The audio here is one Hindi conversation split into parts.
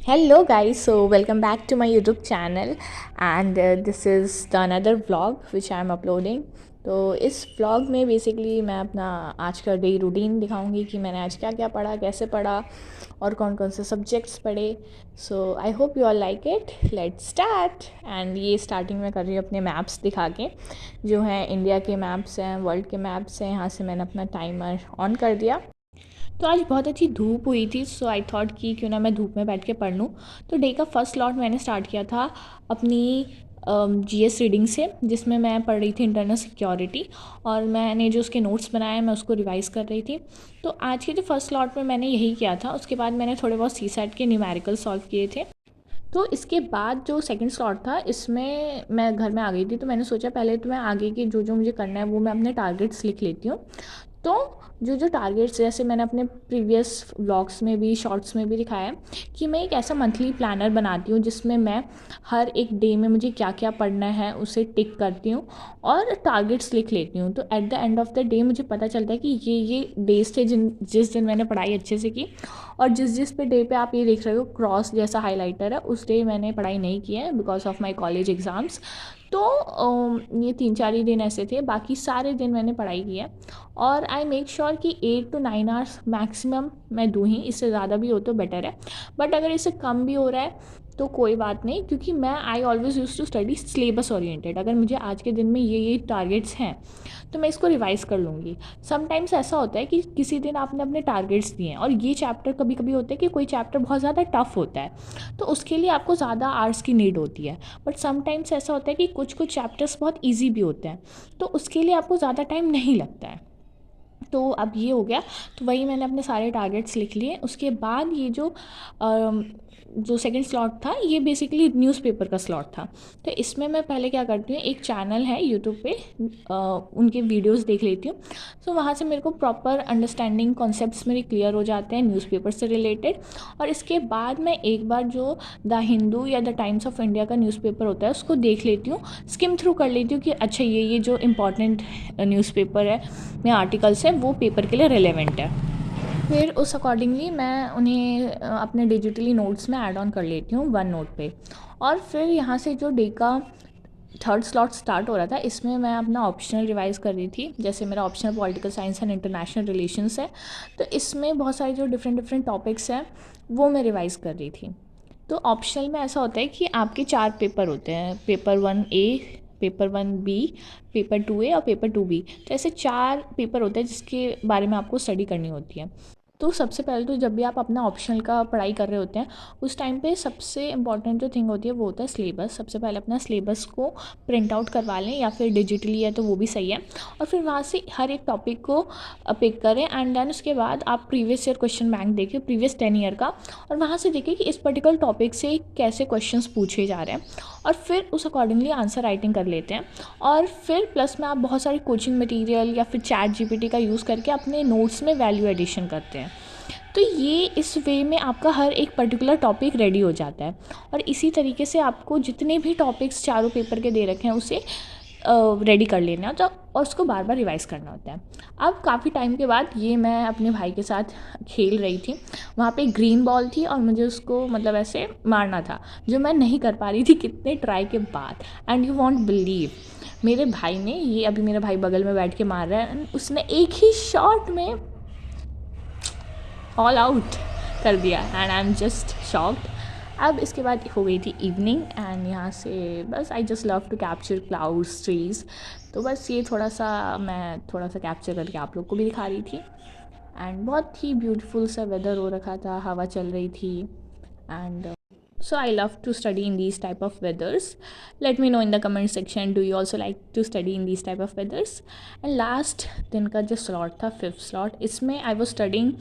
Hello guys, so welcome back to my YouTube channel and this is the another vlog which I am uploading. तो इस vlog में बेसिकली मैं अपना आज का डे रूटीन दिखाऊंगी कि मैंने आज क्या क्या पढ़ा, कैसे पढ़ा और कौन कौन से सब्जेक्ट्स पढ़े. So I hope you all like it. Let's start. And ये स्टार्टिंग में कर रही हूँ अपने मैप्स दिखा के, जो हैं इंडिया के मैप्स हैं, वर्ल्ड के मैप्स हैं. यहाँ से मैंने अपना टाइमर ऑन कर दिया. तो आज बहुत अच्छी धूप हुई थी, सो आई थॉट कि क्यों ना मैं धूप में बैठ के पढ़ लूँ. तो डे का फर्स्ट स्लॉट मैंने स्टार्ट किया था अपनी जीएस रीडिंग से, जिसमें मैं पढ़ रही थी इंटरनल सिक्योरिटी, और मैंने जो उसके नोट्स बनाए मैं उसको रिवाइज़ कर रही थी. तो आज के जो फर्स्ट स्लॉट में मैंने यही किया था. उसके बाद मैंने थोड़े बहुत सी सेट के न्यूमेरिकल सॉल्व किए थे. तो इसके बाद जो सेकंड स्लॉट था, इसमें मैं घर में आ गई थी, तो मैंने सोचा पहले तो मैं आगे के जो जो मुझे करना है वो मैं अपने टारगेट्स लिख लेती हूँ. तो जो जो टारगेट्स, जैसे मैंने अपने प्रीवियस व्लॉग्स में भी, शॉर्ट्स में भी दिखाया है कि मैं एक ऐसा मंथली प्लानर बनाती हूँ जिसमें मैं हर एक डे में मुझे क्या क्या पढ़ना है उसे टिक करती हूँ और टारगेट्स लिख लेती हूँ. तो at the end of the day मुझे पता चलता है कि ये डेज थे जिस दिन मैंने पढ़ाई अच्छे से की, और जिस पे डे पे आप ये देख रहे हो क्रॉस जैसा हाईलाइटर है, उस डे मैंने पढ़ाई नहीं की है because of my college exams. तो ये 3-4 ही दिन ऐसे थे, बाकी सारे दिन मैंने पढ़ाई की है. और आई मेक श्योर कि 8 to 9 आवर्स मैक्सिमम मैं दूँ ही. इससे ज़्यादा भी हो तो बेटर है, बट अगर इससे कम भी हो रहा है तो कोई बात नहीं, क्योंकि मैं I always use to study syllabus oriented. अगर मुझे आज के दिन में ये टारगेट्स हैं तो मैं इसको रिवाइज़ कर लूँगी. समटाइम्स ऐसा होता है कि किसी दिन आपने अपने टारगेट्स दिए हैं और ये चैप्टर कभी कभी होता है कि कोई चैप्टर बहुत ज़्यादा टफ होता है, तो उसके लिए आपको ज़्यादा आवर्स की नीड होती है. बट समटाइम्स ऐसा होता है कि कुछ कुछ चैप्टर्स बहुत ईजी भी होते हैं, तो उसके लिए आपको ज़्यादा टाइम नहीं लगता है. तो अब ये हो गया. तो वही मैंने अपने सारे टारगेट्स लिख लिए. उसके बाद ये जो सेकंड स्लॉट था, ये बेसिकली न्यूज़पेपर का स्लॉट था. तो इसमें मैं पहले क्या करती हूँ, एक चैनल है यूट्यूब पे, उनके वीडियोस देख लेती हूँ. तो वहाँ से मेरे को प्रॉपर अंडरस्टैंडिंग कॉन्सेप्ट्स मेरे क्लियर हो जाते हैं न्यूज़पेपर से रिलेटेड. और इसके बाद मैं एक बार जो द हिंदू या द टाइम्स ऑफ इंडिया का न्यूज़पेपर होता है उसको देख लेती हूँ, स्किम थ्रू कर लेती हूँ कि अच्छा ये जो इम्पॉर्टेंट न्यूज़पेपर है में आर्टिकल्स है वो पेपर के लिए रेलेवेंट है. फिर उस अकॉर्डिंगली मैं उन्हें अपने डिजिटली नोट्स में ऐड ऑन कर लेती हूँ वन नोट पे. और फिर यहाँ से जो डे का थर्ड स्लॉट स्टार्ट हो रहा था, इसमें मैं अपना ऑप्शनल रिवाइज़ कर रही थी. जैसे मेरा optional political science and international relations है, तो इसमें बहुत सारे जो डिफरेंट डिफरेंट टॉपिक्स हैं वो मैं रिवाइज़ कर रही थी. तो ऑप्शनल में ऐसा होता है कि आपके 4 पेपर होते हैं, paper 1A, paper 1B, paper 2A और पेपर 2B. तो ऐसे 4 पेपर होते हैं जिसके बारे में आपको स्टडी करनी होती है. तो सबसे पहले तो जब भी आप अपना ऑप्शनल का पढ़ाई कर रहे होते हैं, उस टाइम पे सबसे इम्पॉर्टेंट जो थिंग होती है वो होता है सिलेबस. सबसे पहले अपना सिलेबस को प्रिंट आउट करवा लें, या फिर डिजिटली है तो वो भी सही है. और फिर वहाँ से हर एक टॉपिक को पिक करें, एंड देन उसके बाद आप प्रीवियस ईयर क्वेश्चन बैंक देखिए, प्रीवियस 10 ईयर का, और वहाँ से देखिए कि इस पर्टिकुलर टॉपिक से कैसे क्वेश्चन पूछे जा रहे हैं, और फिर उस अकॉर्डिंगली आंसर राइटिंग कर लेते हैं. और फिर प्लस में आप बहुत सारी कोचिंग मटेरियल या फिर चैट जीपीटी का यूज़ करके अपने नोट्स में वैल्यू एडिशन करते हैं. तो ये इस वे में आपका हर एक पर्टिकुलर टॉपिक रेडी हो जाता है. और इसी तरीके से आपको जितने भी टॉपिक्स चारों पेपर के दे रखे हैं उसे रेडी कर लेना है, तो और उसको बार बार रिवाइज़ करना होता है. अब काफ़ी टाइम के बाद ये मैं अपने भाई के साथ खेल रही थी. वहाँ पे ग्रीन बॉल थी और मुझे उसको मतलब ऐसे मारना था, जो मैं नहीं कर पा रही थी कितने ट्राई के बाद. एंड यू वॉन्ट बिलीव, मेरे भाई ने, ये अभी मेरा भाई बगल में बैठ के मार रहा है, उसने एक ही शॉट में ऑल आउट कर दिया. And I am just shocked. अब इसके बाद हो गई थी इवनिंग, एंड यहाँ से बस I just love to capture clouds, trees. तो बस ये मैं थोड़ा सा कैप्चर करके आप लोग को भी दिखा रही थी. एंड बहुत ही ब्यूटीफुल सा वेदर हो रखा था, हवा चल रही थी. And so I love to study in these type of weathers. Let me know in the comment section, do you also like to study in these type of weathers. And last दिन का जो slot था, फिफ्थ slot, इसमें I was studying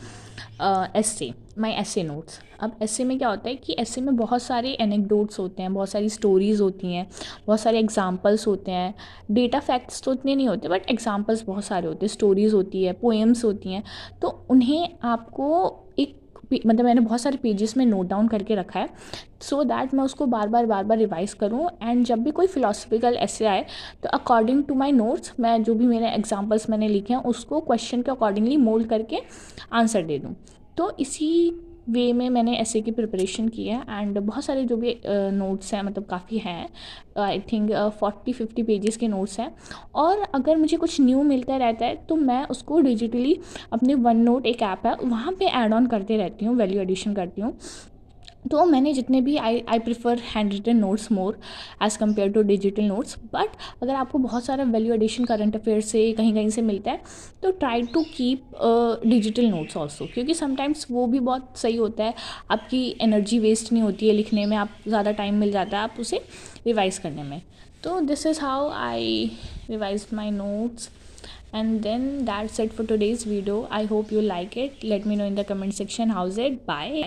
essay, my essay notes. अब essay में क्या होता है कि essay में बहुत सारे anecdotes होते हैं, बहुत सारी stories होती हैं, बहुत सारे examples होते हैं. डेटा फैक्ट्स तो इतने नहीं होते, बट एग्जाम्पल्स बहुत सारे होते हैं, स्टोरीज़ होती है, पोएम्स होती हैं. तो उन्हें आपको एक मतलब मैंने बहुत सारे पेजेस में नोट डाउन करके रखा है, सो दैट मैं उसको बार बार रिवाइज़ करूँ. एंड जब भी कोई फिलोसफिकल ऐसे आए तो अकॉर्डिंग टू माई नोट्स मैं जो भी मेरे एग्जाम्पल्स मैंने लिखे हैं उसको क्वेश्चन के अकॉर्डिंगली मोल्ड करके आंसर दे दूँ. तो इसी वे में मैंने ऐसे की प्रिपरेशन की है एंड बहुत सारे जो भी नोट्स हैं, मतलब काफ़ी हैं, आई थिंक 40-50 पेजेस के नोट्स हैं। और अगर मुझे कुछ न्यू मिलता रहता है तो मैं उसको डिजिटली अपने वन नोट एक ऐप है वहाँ पे ऐड ऑन करते रहती हूँ, वैल्यू एडिशन करती हूँ। तो मैंने जितने भी I prefer handwritten notes more as compare to digital notes. But अगर आपको बहुत सारा वैल्यू एडिशन करंट अफेयर से कहीं कहीं से मिलता है तो try to keep digital notes also, क्योंकि समटाइम्स वो भी बहुत सही होता है, आपकी एनर्जी वेस्ट नहीं होती है लिखने में, आप ज़्यादा टाइम मिल जाता है आप उसे रिवाइज़ करने में। तो this is how I revise my notes. And then that's it for today's video. I hope you like it. Let me know in the comment section how's it. Bye.